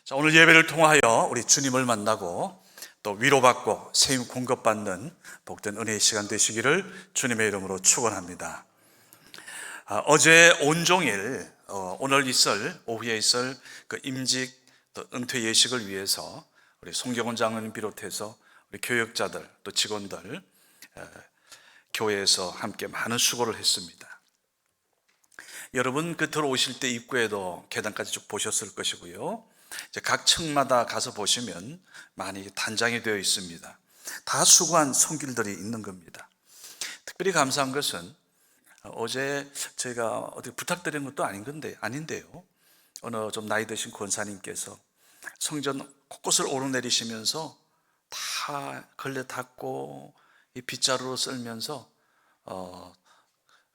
자, 오늘 예배를 통하여 우리 주님을 만나고 또 위로받고 세임 공급받는 복된 은혜의 시간 되시기를 주님의 이름으로 축원합니다. 어제 온종일 오늘 있을 오후에 있을 그 임직 또 은퇴 예식을 위해서 우리 송경원 장로님 비롯해서 우리 교역자들 또 직원들 교회에서 함께 많은 수고를 했습니다. 여러분 그 들어오실 때 입구에도 계단까지 쭉 보셨을 것이고요. 이제 각 층마다 가서 보시면 많이 단장이 되어 있습니다. 다 수고한 손길들이 있는 겁니다. 특별히 감사한 것은 어제 제가 어디 부탁드린 것도 아닌데요. 어느 좀 나이 드신 권사님께서 성전 곳곳을 오르내리시면서 다 걸레 닦고 이 빗자루로 쓸면서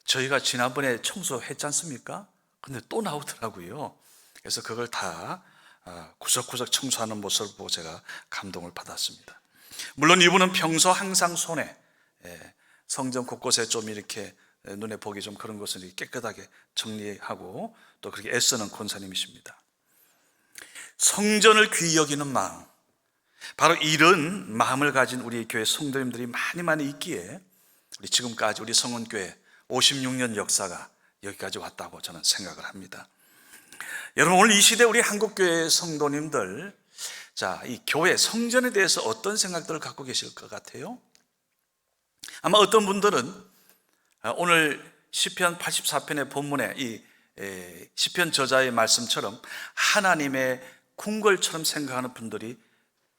저희가 지난번에 청소했지 않습니까? 근데 또 나오더라고요. 그래서 그걸 다 구석구석 청소하는 모습을 보고 제가 감동을 받았습니다. 물론 이분은 평소 항상 손에 성전 곳곳에 좀 이렇게 눈에 보기 좀 그런 것을 깨끗하게 정리하고 또 그렇게 애쓰는 권사님이십니다. 성전을 귀히 여기는 마음, 바로 이런 마음을 가진 우리 교회 성도님들이 많이 있기에 우리 지금까지 우리 성원교회 56년 역사가 여기까지 왔다고 저는 생각을 합니다. 여러분 오늘 이 시대 우리 한국교회 성도님들, 자, 이 교회 성전에 대해서 어떤 생각들을 갖고 계실 것 같아요? 아마 어떤 분들은 오늘 시편 84편의 본문에 이 시편 저자의 말씀처럼 하나님의 궁궐처럼 생각하는 분들이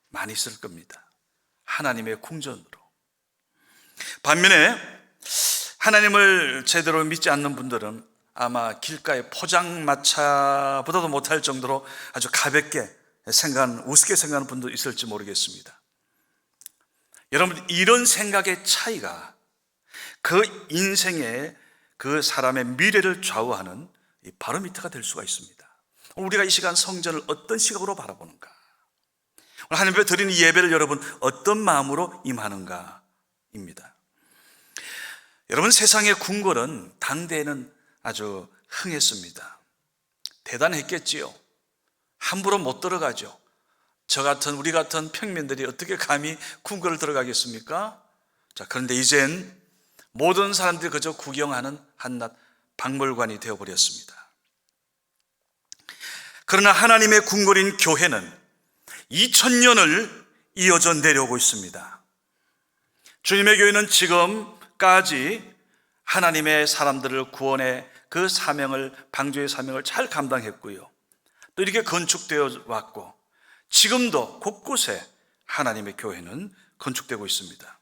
많이 있을 겁니다. 하나님의 궁전으로. 반면에 하나님을 제대로 믿지 않는 분들은 아마 길가의 포장마차보다도 못할 정도로 아주 가볍게 우습게 생각하는 분도 있을지 모르겠습니다. 여러분 이런 생각의 차이가 그 인생의 그 사람의 미래를 좌우하는 바로미터가 될 수가 있습니다. 우리가 이 시간 성전을 어떤 시각으로 바라보는가, 하나님 앞에 드리는 예배를 여러분 어떤 마음으로 임하는가입니다. 여러분 세상의 궁궐은 당대에는 아주 흥했습니다. 대단했겠지요. 함부로 못 들어가죠. 우리 같은 평민들이 어떻게 감히 궁궐을 들어가겠습니까? 자, 그런데 이젠 모든 사람들이 그저 구경하는 한낱 박물관이 되어버렸습니다. 그러나 하나님의 궁궐인 교회는 2000년을 이어져 내려오고 있습니다. 주님의 교회는 지금까지 하나님의 사람들을 구원의 그 사명을, 방주의 사명을 잘 감당했고요. 또 이렇게 건축되어 왔고 지금도 곳곳에 하나님의 교회는 건축되고 있습니다.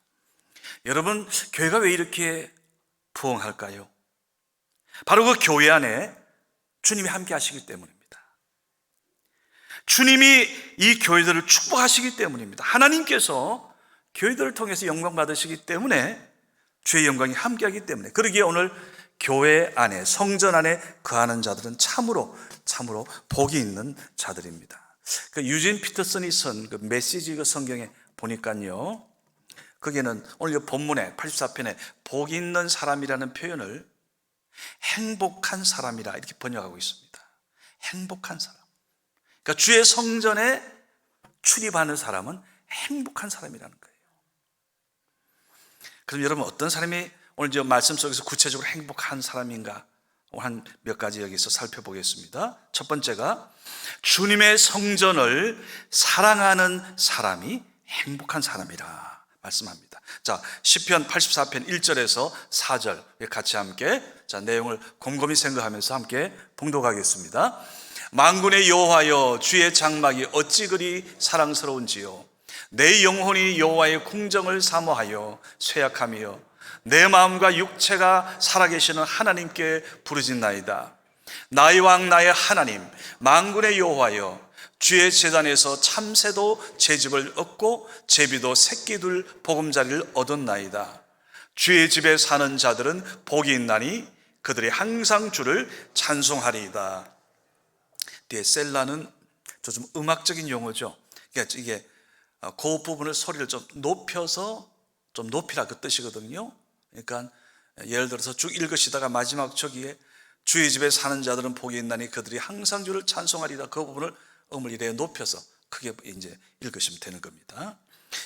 여러분 교회가 왜 이렇게 부흥할까요? 바로 그 교회 안에 주님이 함께 하시기 때문입니다. 주님이 이 교회들을 축복하시기 때문입니다. 하나님께서 교회들을 통해서 영광 받으시기 때문에 주의 영광이 함께하기 때문에, 그러기에 오늘 교회 안에 성전 안에 거하는 자들은 참으로 복이 있는 자들입니다. 그 유진 피터슨이 쓴 그 메시지 그 성경에 보니까요, 거기에는 오늘 본문에 84편에 복 있는 사람이라는 표현을 행복한 사람이라 이렇게 번역하고 있습니다. 행복한 사람. 그러니까 주의 성전에 출입하는 사람은 행복한 사람이라는 거예요. 그럼 여러분 어떤 사람이 오늘 저 말씀 속에서 구체적으로 행복한 사람인가? 한 몇 가지 여기서 살펴보겠습니다. 첫 번째가 주님의 성전을 사랑하는 사람이 행복한 사람이라 말씀합니다. 자, 시편 84편 1절에서 4절 같이 함께 내용을 곰곰이 생각하면서 함께 봉독하겠습니다. 만군의 여호와여, 주의 장막이 어찌 그리 사랑스러운지요. 내 영혼이 여호와의 궁정을 사모하여 쇠약하며 내 마음과 육체가 살아계시는 하나님께 부르짖나이다. 나의 왕 나의 하나님, 만군의 여호와여, 주의 제단에서 참새도 제집을 얻고 제비도 새끼둘 보금자리를 얻었나이다. 주의 집에 사는 자들은 복이 있나니 그들이 항상 주를 찬송하리이다. 뒤에 셀라는 좀 음악적인 용어죠. 그러니까 이게 그 부분을 소리를 좀 높여서 좀 높이라 그 뜻이거든요. 그러니까 예를 들어서 쭉 읽으시다가 마지막 저기에 주의 집에 사는 자들은 복이 있나니 그들이 항상 주를 찬송하리라, 그 부분을 음을 이래 높여서 크게 이제 읽으시면 되는 겁니다.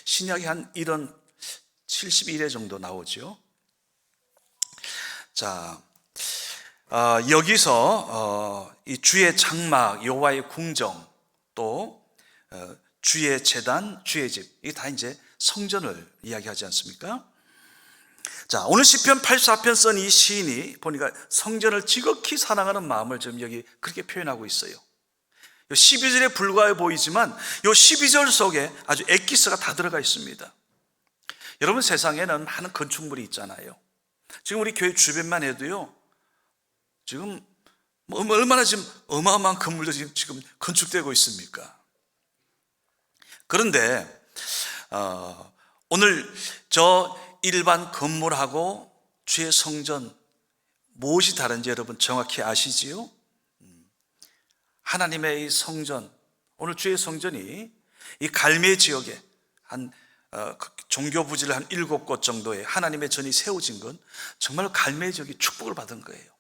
신약이 한 이런 71회 정도 나오죠. 자, 여기서 이 주의 장막, 여호와의 궁정, 또 주의 제단, 주의 집, 이게 다 이제 성전을 이야기하지 않습니까? 자, 오늘 시편 84편 쓴 이 시인이 보니까 성전을 지극히 사랑하는 마음을 좀 여기 그렇게 표현하고 있어요. 12절에 불과해 보이지만 이 12절 속에 아주 엑기스가 다 들어가 있습니다. 여러분, 세상에는 많은 건축물이 있잖아요. 지금 우리 교회 주변만 해도요, 지금 얼마나 지금 어마어마한 건물들이 지금 건축되고 있습니까? 그런데 오늘 저 일반 건물하고 주의 성전 무엇이 다른지 여러분 정확히 아시지요? 하나님의 이 성전, 오늘 주의 성전이 이 갈매 지역에 한 종교 부지를 한 7곳 정도의 하나님의 전이 세워진 건 정말 갈매 지역이 축복을 받은 거예요.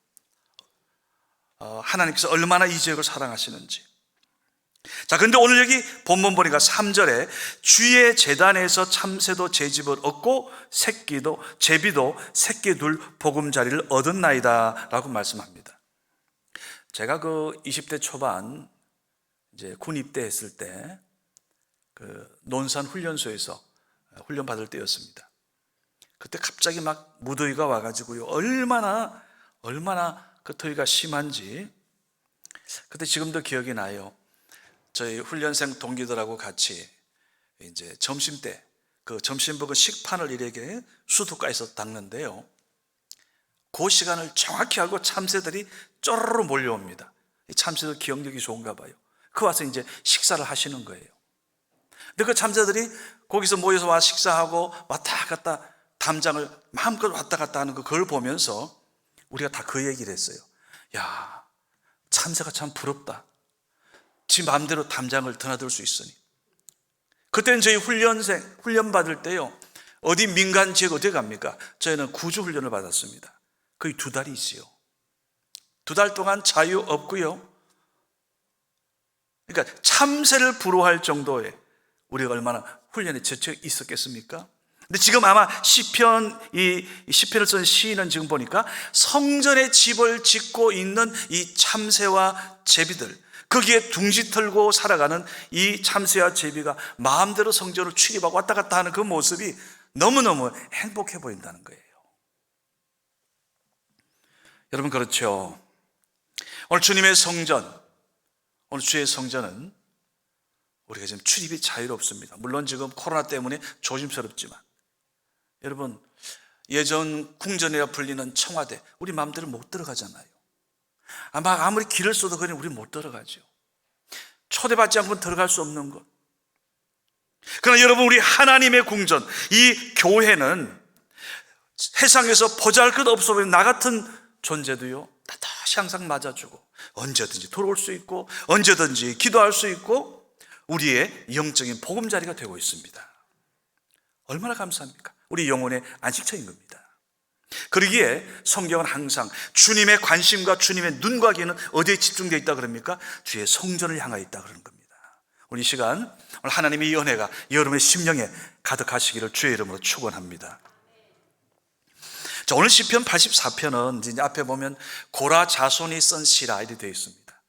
하나님께서 얼마나 이 지역을 사랑하시는지. 자, 근데 오늘 여기 본문 보니까 3절에 주의 제단에서 참새도 제 집을 얻고 제비도 새끼 둘 보금자리를 얻었나이다 라고 말씀합니다. 제가 그 20대 초반 이제 군 입대했을 때 그 논산 훈련소에서 훈련 받을 때였습니다. 그때 갑자기 막 무더위가 와가지고요, 얼마나 그 더위가 심한지 그때 지금도 기억이 나요. 저희 훈련생 동기들하고 같이 이제 점심 때 그 점심 먹은 식판을 이렇게 수도가에서 닦는데요, 그 시간을 정확히 알고 참새들이 쪼르르 몰려옵니다. 이 참새들 기억력이 좋은가 봐요. 그 와서 이제 식사를 하시는 거예요. 근데 그 참새들이 거기서 모여서 와 식사하고 왔다 갔다 담장을 마음껏 왔다 갔다 하는 그걸 보면서 우리가 다 그 얘기를 했어요. 야, 참새가 참 부럽다. 지 마음대로 담장을 드나들 수 있으니. 그때는 저희 훈련 받을 때요, 어디 민간 지역 어디 갑니까? 저희는 구조 훈련을 받았습니다. 거의 2달이지요. 2달 동안 자유 없고요. 그러니까 참새를 부러워할 정도의 우리가 얼마나 훈련에 지쳐 있었겠습니까? 근데 지금 아마 시편을 쓴 시인은 지금 보니까 성전에 집을 짓고 있는 이 참새와 제비들, 거기에 둥지 털고 살아가는 이 참새와 제비가 마음대로 성전을 출입하고 왔다 갔다 하는 그 모습이 너무너무 행복해 보인다는 거예요. 여러분, 그렇죠? 오늘 주님의 성전, 오늘 주의 성전은 우리가 지금 출입이 자유롭습니다. 물론 지금 코로나 때문에 조심스럽지만, 여러분, 예전 궁전이라 불리는 청와대, 우리 마음대로 못 들어가잖아요. 아무리 길을 써도 그냥 우리 못 들어가죠. 초대받지 않고는 들어갈 수 없는 것. 그러나 여러분, 우리 하나님의 궁전, 이 교회는 세상에서 보잘것없어 보이는 나 같은 존재도요, 다시 항상 맞아주고 언제든지 돌아올 수 있고 언제든지 기도할 수 있고 우리의 영적인 보금자리가 되고 있습니다. 얼마나 감사합니까? 우리 영혼의 안식처인 겁니다. 그러기에 성경은 항상 주님의 관심과 주님의 눈과 귀는 어디에 집중되어 있다 그럽니까? 주의 성전을 향하여 있다 그러는 겁니다. 오늘 이 시간, 오늘 하나님의 이 은혜가 여러분의 심령에 가득하시기를 주의 이름으로 축원합니다. 자, 오늘 시편 84편은 이제 앞에 보면 고라 자손이 쓴 시라 이렇게 되어 있습니다.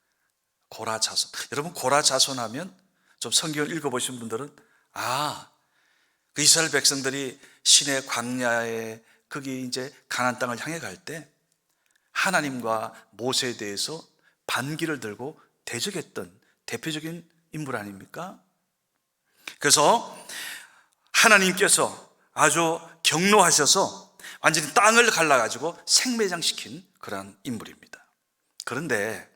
고라 자손. 여러분, 고라 자손 하면 좀 성경을 읽어보신 분들은 그 이스라엘 백성들이 시내 광야에 거기 이제 가나안 땅을 향해 갈 때 하나님과 모세에 대해서 반기를 들고 대적했던 대표적인 인물 아닙니까? 그래서 하나님께서 아주 경노하셔서 완전히 땅을 갈라가지고 생매장시킨 그런 인물입니다. 그런데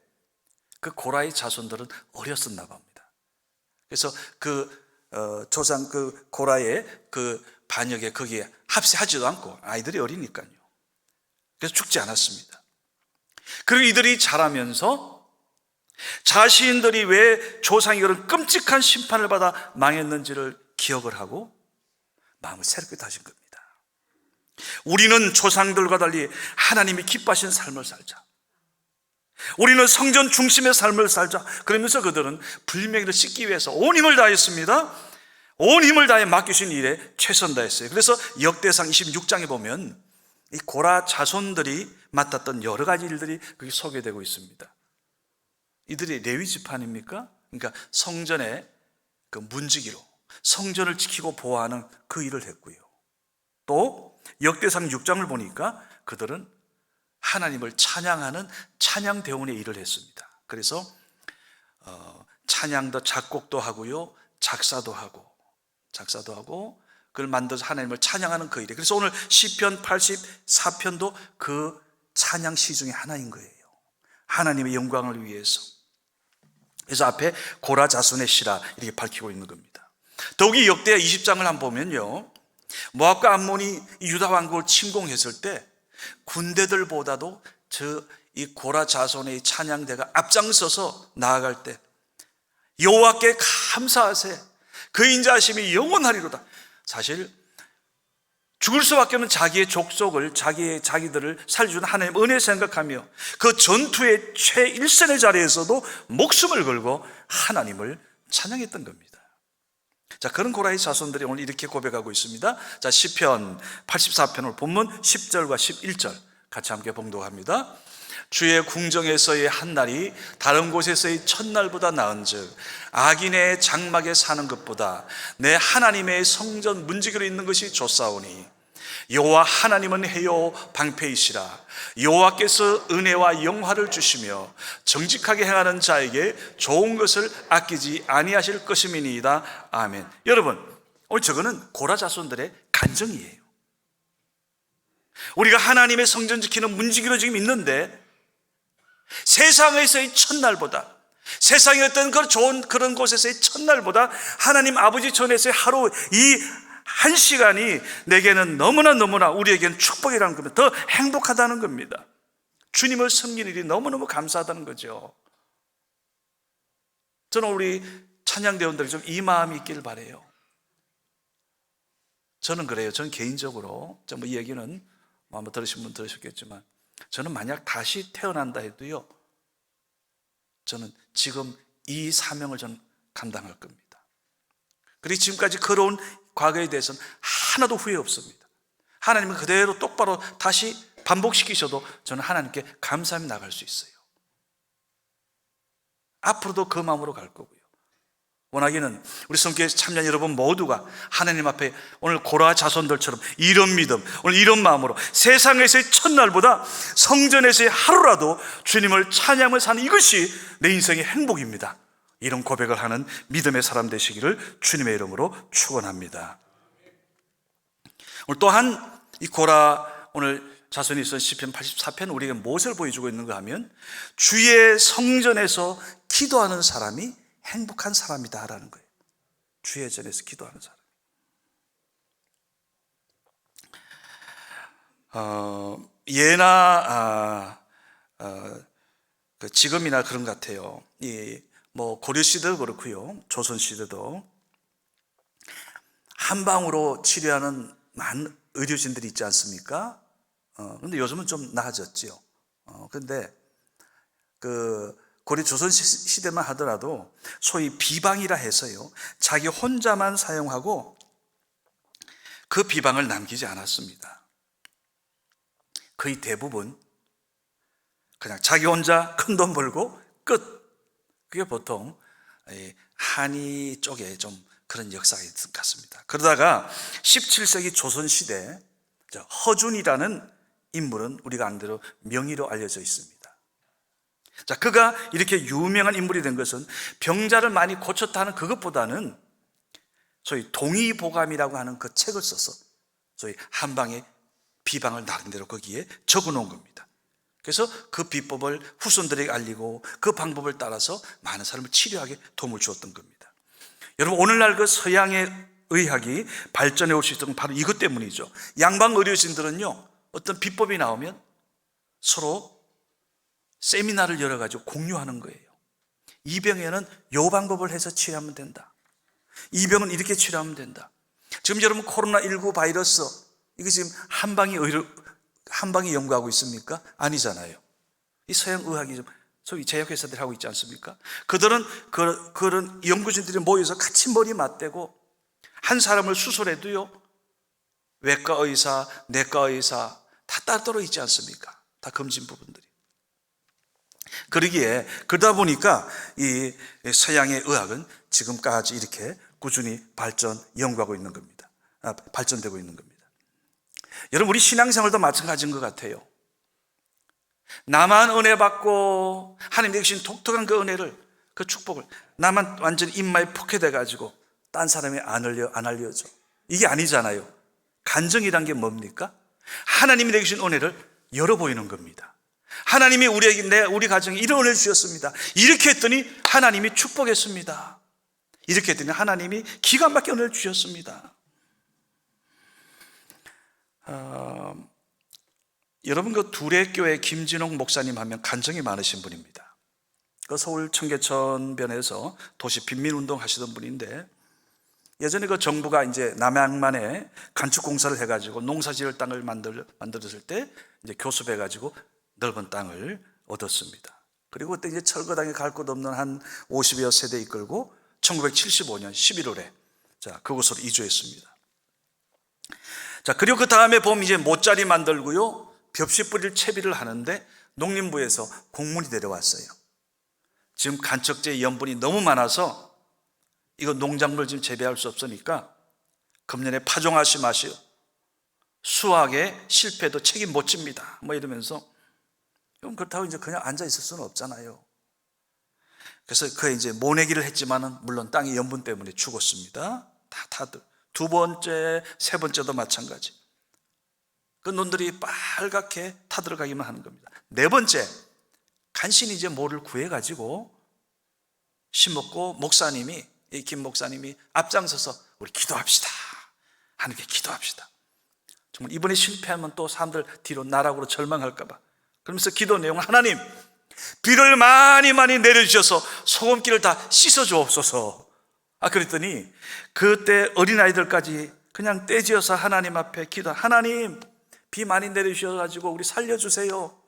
그 고라의 자손들은 어렸었나 봅니다. 그래서 조상 그 고라의 그 반역에 거기에 합세하지도 않고 아이들이 어리니까요. 그래서 죽지 않았습니다. 그리고 이들이 자라면서 자신들이 왜 조상이 그런 끔찍한 심판을 받아 망했는지를 기억을 하고 마음을 새롭게 다진 겁니다. 우리는 조상들과 달리 하나님이 기뻐하시는 삶을 살자. 우리는 성전 중심의 삶을 살자. 그러면서 그들은 불명예를 씻기 위해서 온 힘을 다했습니다. 온 힘을 다해 맡기신 일에 최선 다했어요. 그래서 역대상 26장에 보면 이 고라 자손들이 맡았던 여러 가지 일들이 거기 소개되고 있습니다. 이들이 레위 지파입니까? 그러니까 성전의 그 문지기로 성전을 지키고 보호하는 그 일을 했고요. 또 역대상 6장을 보니까 그들은 하나님을 찬양하는 찬양 대원의 일을 했습니다. 그래서 찬양도 작곡도 하고요, 작사도 하고 그걸 만들어서 하나님을 찬양하는 그 일에. 그래서 오늘 시편 84편도 그 찬양 시 중에 하나인 거예요. 하나님의 영광을 위해서. 그래서 앞에 고라 자손의 시라 이렇게 밝히고 있는 겁니다. 더욱이 역대하 20장을 한번 보면요, 모압과 암몬이 유다 왕국을 침공했을 때 군대들보다도 이 고라 자손의 찬양대가 앞장서서 나아갈 때 여호와께 감사하세, 그 인자하심이 영원하리로다. 사실 죽을 수밖에 없는 자기의 족속을, 자기들을 살려주는 하나님의 은혜 생각하며 그 전투의 최일선의 자리에서도 목숨을 걸고 하나님을 찬양했던 겁니다. 자, 그런 고라의 자손들이 오늘 이렇게 고백하고 있습니다. 자, 시편 84편을 본문 10절과 11절 같이 함께 봉독합니다. 주의 궁정에서의 한날이 다른 곳에서의 첫날보다 나은즉 악인의 장막에 사는 것보다 내 하나님의 성전 문지기로 있는 것이 좋사오니 여호와 하나님은 해요 방패이시라. 여호와께서 은혜와 영화를 주시며 정직하게 행하는 자에게 좋은 것을 아끼지 아니하실 것임이니이다. 아멘. 여러분, 오늘 저거는 고라 자손들의 간증이에요. 우리가 하나님의 성전 지키는 문지기로 지금 있는데 세상에서의 첫날보다, 세상의 어떤 그 좋은 그런 곳에서의 첫날보다 하나님 아버지 전에서의 하루 이 한 시간이 내게는 너무나 우리에게는 축복이라는 겁니다. 더 행복하다는 겁니다. 주님을 섬기는 일이 너무너무 감사하다는 거죠. 저는 우리 찬양대원들이 좀 이 마음이 있길 바라요. 저는 그래요. 저는 개인적으로, 이 얘기는 한번 들으신 분 들으셨겠지만, 저는 만약 다시 태어난다 해도요, 저는 지금 이 사명을 저는 감당할 겁니다. 그리고 지금까지 걸어온 과거에 대해서는 하나도 후회 없습니다. 하나님은 그대로 똑바로 다시 반복시키셔도 저는 하나님께 감사하며 나갈 수 있어요. 앞으로도 그 마음으로 갈 거고요. 원하기는 우리 성교회 참여한 여러분 모두가 하나님 앞에 오늘 고라 자손들처럼 이런 믿음, 오늘 이런 마음으로 세상에서의 첫날보다 성전에서의 하루라도 주님을 찬양하며 사는 이것이 내 인생의 행복입니다. 이런 고백을 하는 믿음의 사람 되시기를 주님의 이름으로 축원합니다. 오늘 또한 이 고라 오늘 자손이 있었던 시편 84편 우리에게 무엇을 보여주고 있는가 하면 주의 성전에서 기도하는 사람이 행복한 사람이다라는 거예요. 주의 전에서 기도하는 사람. 예나 지금이나 그런 것 같아요. 고려 시대도 그렇고요, 조선 시대도 한 방으로 치료하는 많은 의료진들이 있지 않습니까? 근데 요즘은 좀 나아졌죠. 근데 고려 조선 시대만 하더라도 소위 비방이라 해서요, 자기 혼자만 사용하고 그 비방을 남기지 않았습니다. 거의 대부분 그냥 자기 혼자 큰 돈 벌고 끝. 그게 보통 한의 쪽에 좀 그런 역사가 있을 것 같습니다. 그러다가 17세기 조선시대 허준이라는 인물은 우리가 아는 대로 명의로 알려져 있습니다. 자, 그가 이렇게 유명한 인물이 된 것은 병자를 많이 고쳤다 하는 그것보다는 소위 동의보감이라고 하는 그 책을 써서 소위 한방의 비방을 나름대로 거기에 적어 놓은 겁니다. 그래서 그 비법을 후손들에게 알리고 그 방법을 따라서 많은 사람을 치료하게 도움을 주었던 겁니다. 여러분, 오늘날 그 서양의 의학이 발전해 올 수 있던 건 바로 이것 때문이죠. 양방 의료진들은요, 어떤 비법이 나오면 서로 세미나를 열어가지고 공유하는 거예요. 이 병에는 이 방법을 해서 치료하면 된다. 이 병은 이렇게 치료하면 된다. 지금 여러분 코로나19 바이러스, 이게 지금 한방이 연구하고 있습니까? 아니잖아요. 이 서양 의학이 좀 소위 제약회사들이 하고 있지 않습니까? 그들은 그런 연구진들이 모여서 같이 머리 맞대고 한 사람을 수술해도요, 외과 의사, 내과 의사 다 따로 있지 않습니까? 다 검진 부분들이. 그러다 보니까 이 서양의 의학은 지금까지 이렇게 꾸준히 연구하고 있는 겁니다. 발전되고 있는 겁니다. 여러분, 우리 신앙생활도 마찬가지인 것 같아요. 나만 은혜 받고 하나님이 주신 독특한 그 은혜를, 그 축복을 나만 완전히 입마에 포켓해 가지고 딴 사람이 안 알려줘. 이게 아니잖아요. 간증이란 게 뭡니까? 하나님이 내게 주신 은혜를 열어 보이는 겁니다. 하나님이 우리 가정에 이런 은혜를 주셨습니다. 이렇게 했더니 하나님이 축복했습니다. 이렇게 했더니 하나님이 기가 막힌 은혜를 주셨습니다. 여러분, 그 두레교회 김진홍 목사님 하면 간증이 많으신 분입니다. 그 서울 청계천변에서 도시 빈민운동 하시던 분인데, 예전에 그 정부가 이제 남양만에 간축공사를 해가지고 농사지을 땅을 만들었을 때 이제 교섭해가지고 넓은 땅을 얻었습니다. 그리고 그때 이제 철거당에 갈 곳 없는 한 50여 세대 이끌고 1975년 11월에 그곳으로 이주했습니다. 그리고 그 다음에 보면 이제 모짜리 만들고요, 벽시 뿌릴 채비를 하는데 농림부에서 공문이 내려왔어요. 지금 간척제 염분이 너무 많아서 이거 농작물 지금 재배할 수 없으니까 금년에 파종하지 마시오. 수확에 실패도 책임 못 집니다. 뭐 이러면서, 그럼 그렇다고 이제 그냥 앉아 있을 수는 없잖아요. 그래서 그 이제 모내기를 했지만은 물론 땅이 염분 때문에 죽었습니다. 다들 두 번째, 세 번째도 마찬가지. 그 논들이 빨갛게 타들어가기만 하는 겁니다. 네 번째, 간신히 이제 모를 구해가지고 심었고, 목사님이, 이 김 목사님이 앞장서서 우리 기도합시다. 하나님께 기도합시다. 정말 이번에 실패하면 또 사람들 뒤로 나락으로 절망할까봐. 그러면서 기도 내용은, 하나님, 비를 많이 내려주셔서 소금기를 다 씻어주옵소서. 그랬더니 그때 어린아이들까지 그냥 떼지어서 하나님 앞에 하나님, 비 많이 내려주셔가지고 우리 살려주세요.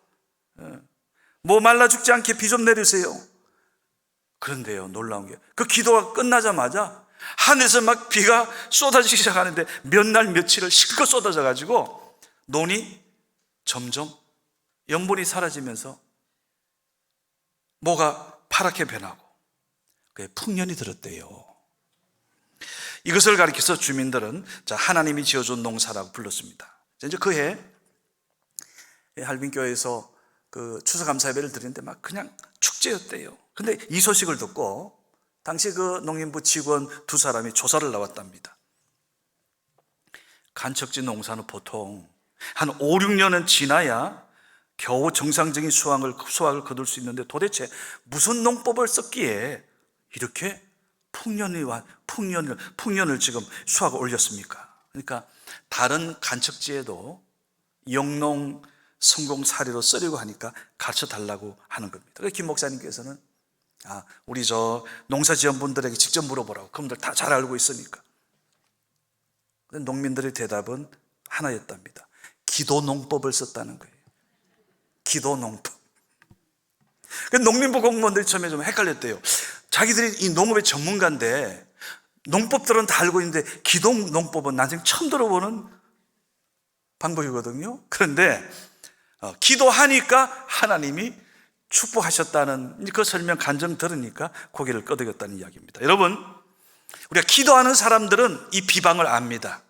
뭐 말라 죽지 않게 비 좀 내리세요. 그런데요, 놀라운 게 그 기도가 끝나자마자 하늘에서 막 비가 쏟아지기 시작하는데 몇 날 며칠을 실컷 쏟아져 가지고 논이 점점 염분이 사라지면서 뭐가 파랗게 변하고 그게 풍년이 들었대요. 이것을 가리켜서 주민들은 하나님이 지어준 농사라고 불렀습니다. 이제 그해 할빈교회에서 그 추수감사 예배를 드리는데 막 그냥 축제였대요. 근데 이 소식을 듣고 당시 그 농림부 직원 두 사람이 조사를 나왔답니다. 간척지 농사는 보통 한 5, 6년은 지나야 겨우 정상적인 수확을 거둘 수 있는데 도대체 무슨 농법을 썼기에 이렇게 풍년을 지금 수확을 올렸습니까? 그러니까 다른 간척지에도 영농 성공 사례로 쓰려고 하니까 가르쳐 달라고 하는 겁니다. 그래서 김 목사님께서는 우리 농사지원분들에게 직접 물어보라고. 그분들 다 잘 알고 있으니까. 농민들의 대답은 하나였답니다. 기도농법을 썼다는 거예요. 기도농법. 농림부 공무원들이 처음에 좀 헷갈렸대요. 자기들이 이 농업의 전문가인데 농법들은 다 알고 있는데 기도농법은 나중에 처음 들어보는 방법이거든요. 그런데 기도하니까 하나님이 축복하셨다는 그 설명 간증 들으니까 고개를 끄덕였다는 이야기입니다. 여러분, 우리가 기도하는 사람들은 이 비방을 압니다.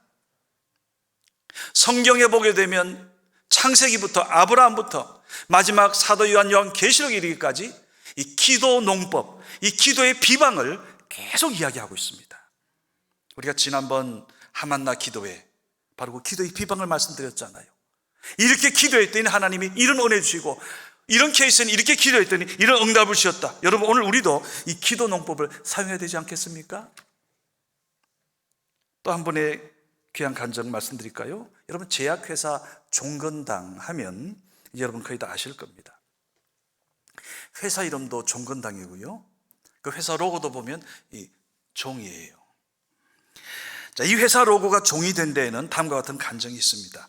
성경에 보게 되면 창세기부터 아브라함부터 마지막 사도 요한 계시록에 이르기까지 이 기도 농법, 이 기도의 비방을 계속 이야기하고 있습니다. 우리가 지난번 하만나 기도회, 바로 그 기도의 비방을 말씀드렸잖아요. 이렇게 기도했더니 하나님이 이런 은혜 주시고, 이런 케이스는 이렇게 기도했더니 이런 응답을 주셨다. 여러분, 오늘 우리도 이 기도 농법을 사용해야 되지 않겠습니까? 또 한 번의 귀한 간증 말씀드릴까요? 여러분, 제약회사 종건당 하면 여러분 거의 다 아실 겁니다. 회사 이름도 종건당이고요, 그 회사 로고도 보면 이 종이에요. 이 회사 로고가 종이 된 데에는 다음과 같은 간증이 있습니다.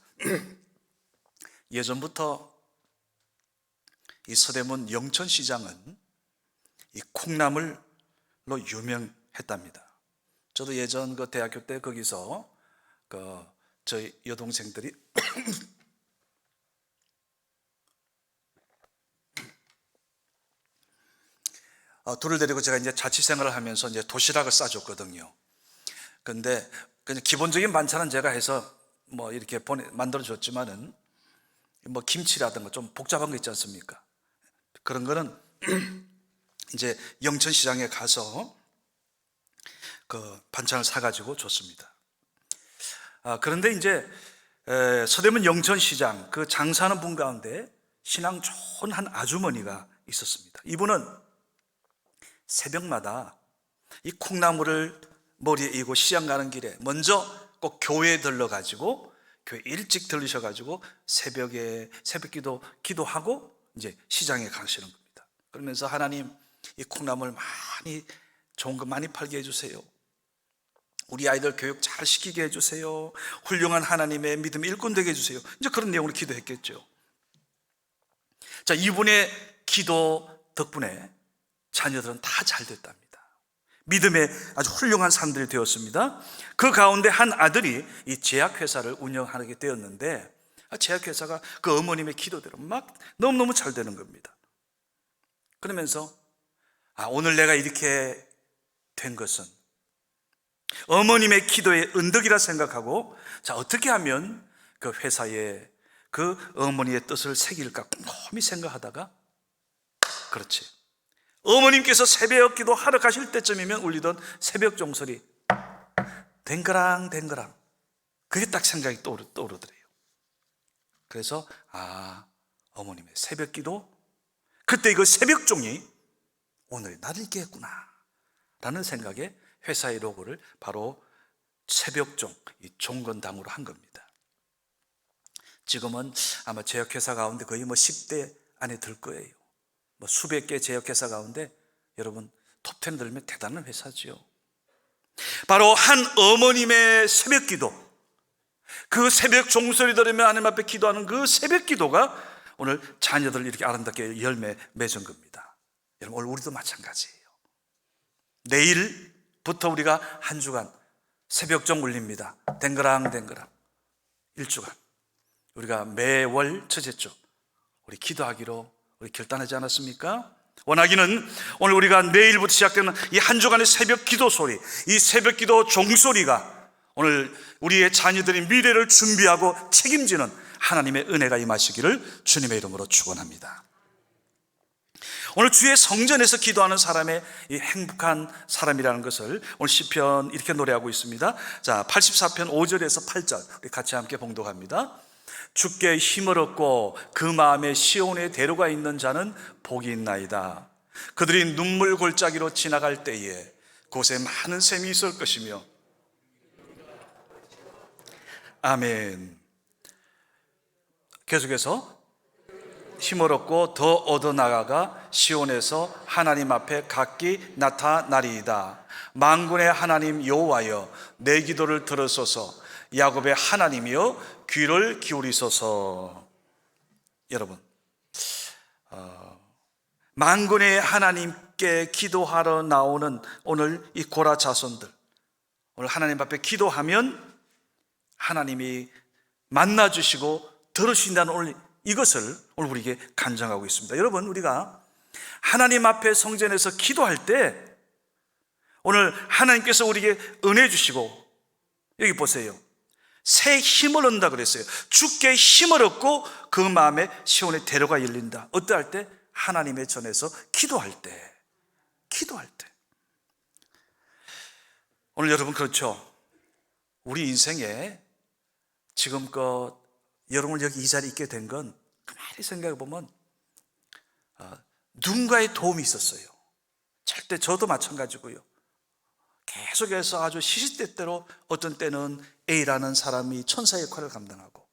예전부터 이 서대문 영천시장은 이 콩나물로 유명했답니다. 저도 예전 그 대학교 때 거기서 저희 여동생들이 둘을 데리고 제가 이제 자취생활을 하면서 이제 도시락을 싸줬거든요. 근데 그냥 기본적인 반찬은 제가 해서 뭐 이렇게 만들어 줬지만은 뭐 김치라든가 좀 복잡한 거 있지 않습니까? 그런 거는 이제 영천시장에 가서 그 반찬을 사가지고 줬습니다. 그런데 이제 서대문 영천시장 그 장사하는 분 가운데 신앙 좋은 한 아주머니가 있었습니다. 이분은 새벽마다 이 콩나물을 머리에 이고 시장 가는 길에 먼저 꼭 교회에 들러가지고 교회 일찍 들르셔가지고 새벽에 새벽기도 기도하고 이제 시장에 가시는 겁니다. 그러면서 하나님 이 콩나물 많이 좋은 거 많이 팔게 해주세요. 우리 아이들 교육 잘 시키게 해주세요. 훌륭한 하나님의 믿음 일꾼 되게 해주세요. 이제 그런 내용으로 기도했겠죠. 자, 이분의 기도 덕분에 자녀들은 다 잘 됐답니다. 믿음의 아주 훌륭한 사람들이 되었습니다. 그 가운데 한 아들이 이 제약회사를 운영하게 되었는데 제약회사가 그 어머님의 기도대로 막 너무너무 잘 되는 겁니다. 그러면서 오늘 내가 이렇게 된 것은 어머님의 기도의 은덕이라 생각하고 자, 어떻게 하면 그 회사에 그 어머니의 뜻을 새길까 곰곰이 생각하다가 그렇지, 어머님께서 새벽 기도하러 가실 때쯤이면 울리던 새벽 종소리 댕그랑 댕그랑 그게 딱 생각이 떠오르더래요. 그래서 어머님의 새벽 기도, 그때 이거 새벽 종이 오늘의 나를 있게 했구나 라는 생각에 회사의 로고를 바로 새벽종, 이 종건당으로 한 겁니다. 지금은 아마 제약회사 가운데 거의 10대 안에 들 거예요. 수백 개 제약회사 가운데 여러분 톱10 들면 대단한 회사지요. 바로 한 어머님의 새벽 기도, 그 새벽 종소리 들으면 하나님 앞에 기도하는 그 새벽 기도가 오늘 자녀들 이렇게 아름답게 열매 맺은 겁니다. 여러분 오늘 우리도 마찬가지예요. 내일부터 우리가 한 주간 새벽종 울립니다. 댕그랑 댕그랑 일주간 우리가 매월 첫째 주 우리 기도하기로 우리 결단하지 않았습니까? 원하기는 오늘 우리가 내일부터 시작되는 이 한 주간의 새벽 기도 소리, 이 새벽 기도 종소리가 오늘 우리의 자녀들의 미래를 준비하고 책임지는 하나님의 은혜가 임하시기를 주님의 이름으로 축원합니다. 오늘 주의 성전에서 기도하는 사람의 이 행복한 사람이라는 것을 오늘 시편 이렇게 노래하고 있습니다. 자, 84편 5절에서 8절 우리 같이 함께 봉독합니다. 주께 힘을 얻고 그 마음에 시온의 대로가 있는 자는 복이 있나이다. 그들이 눈물 골짜기로 지나갈 때에 곳에 많은 샘이 있을 것이며. 아멘. 계속해서 힘을 얻고 더 얻어나가가 시온에서 하나님 앞에 각기 나타나리이다. 만군의 하나님 여호와여 내 기도를 들으소서. 야곱의 하나님이여 귀를 기울이소서. 여러분, 만군의 하나님께 기도하러 나오는 오늘 이 고라 자손들, 오늘 하나님 앞에 기도하면 하나님이 만나주시고 들으신다는 오늘 이것을 오늘 우리에게 간증하고 있습니다. 여러분, 우리가 하나님 앞에 성전에서 기도할 때 오늘 하나님께서 우리에게 은혜 주시고, 여기 보세요, 새 힘을 얻는다 그랬어요. 주께 힘을 얻고 그 마음에 시온의 대로가 열린다. 어떠할 때? 하나님의 전에서 기도할 때. 오늘 여러분, 그렇죠, 우리 인생에 지금껏 여러분을 여기 이 자리에 있게 된 건 가만히 생각해 보면 누군가의 도움이 있었어요. 절대 저도 마찬가지고요. 계속해서 아주 시시때때로 어떤 때는 A라는 사람이 천사의 역할을 감당하고,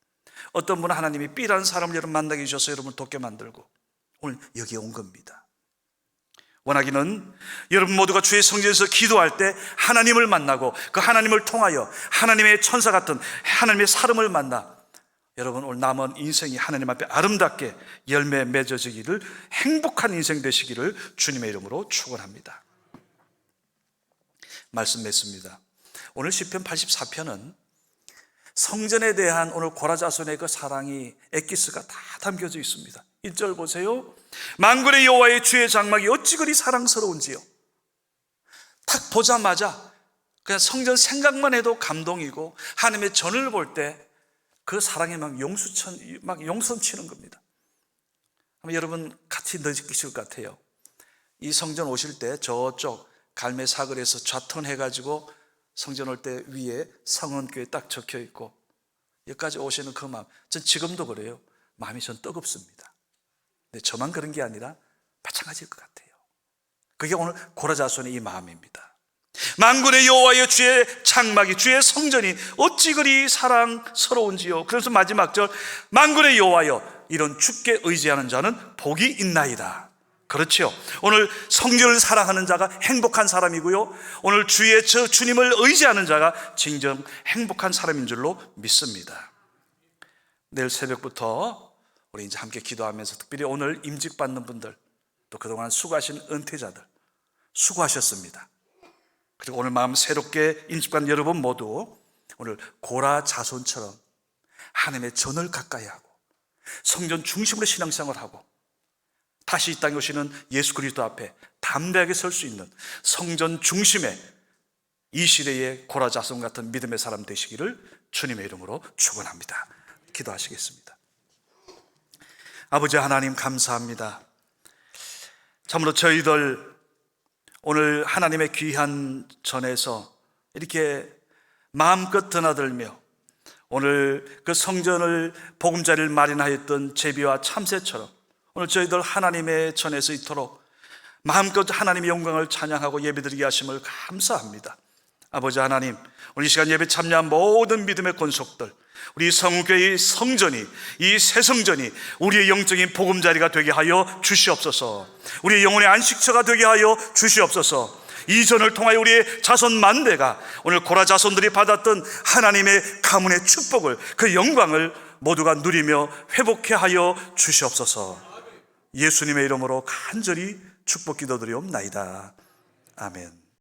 어떤 분은 하나님이 B라는 사람을 여러분 만나게 해주셔서 여러분을 돕게 만들고 오늘 여기에 온 겁니다. 원하기는 여러분 모두가 주의 성전에서 기도할 때 하나님을 만나고 그 하나님을 통하여 하나님의 천사 같은 하나님의 사람을 만나 여러분 오늘 남은 인생이 하나님 앞에 아름답게 열매 맺어지기를, 행복한 인생 되시기를 주님의 이름으로 축원합니다. 말씀 맺습니다. 오늘 시편 84편은 성전에 대한 오늘 고라자손의 그 사랑이 엑기스가 다 담겨져 있습니다. 1절 보세요. 만군의 여호와의 주의 장막이 어찌 그리 사랑스러운지요. 딱 보자마자 그냥 성전 생각만 해도 감동이고, 하나님의 전을 볼 때 그 사랑이 막 용선치는 겁니다. 여러분 같이 느끼실 것 같아요. 이 성전 오실 때 저쪽 갈매 사거리에서 좌턴해가지고 성전 올 때 위에 성원교회 딱 적혀 있고, 여기까지 오시는 그 마음, 전 지금도 그래요. 마음이 전 뜨겁습니다. 근데 저만 그런 게 아니라 마찬가지일 것 같아요. 그게 오늘 고라자손의 이 마음입니다. 만군의 여호와여 주의 장막이, 주의 성전이 어찌 그리 사랑스러운지요. 그래서 마지막 절, 만군의 여호와여, 이런 주께 의지하는 자는 복이 있나이다. 그렇죠. 오늘 성전을 사랑하는 자가 행복한 사람이고요, 오늘 주의 저 주님을 의지하는 자가 진정 행복한 사람인 줄로 믿습니다. 내일 새벽부터 우리 이제 함께 기도하면서, 특별히 오늘 임직받는 분들, 또 그동안 수고하신 은퇴자들 수고하셨습니다. 그리고 오늘 마음 새롭게 임직받는 여러분 모두 오늘 고라 자손처럼 하나님의 전을 가까이 하고 성전 중심으로 신앙생활을 하고 다시 이 땅에 오시는 예수 그리스도 앞에 담대하게 설 수 있는 성전 중심의 이 시대의 고라 자손 같은 믿음의 사람 되시기를 주님의 이름으로 축원합니다. 기도하시겠습니다. 아버지 하나님, 감사합니다. 참으로 저희들 오늘 하나님의 귀한 전에서 이렇게 마음껏 드나들며 오늘 그 성전을 보금자리를 마련하였던 제비와 참새처럼 오늘 저희들 하나님의 전에서 이토록 마음껏 하나님의 영광을 찬양하고 예배드리게 하심을 감사합니다. 아버지 하나님, 오늘 이 시간 예배 참여한 모든 믿음의 권속들, 우리 성교회의 성전이, 이 새 성전이 우리의 영적인 보금자리가 되게 하여 주시옵소서. 우리의 영혼의 안식처가 되게 하여 주시옵소서. 이 전을 통하여 우리의 자손 만대가 오늘 고라 자손들이 받았던 하나님의 가문의 축복을, 그 영광을 모두가 누리며 회복해 하여 주시옵소서. 예수님의 이름으로 간절히 축복 기도드리옵나이다. 아멘.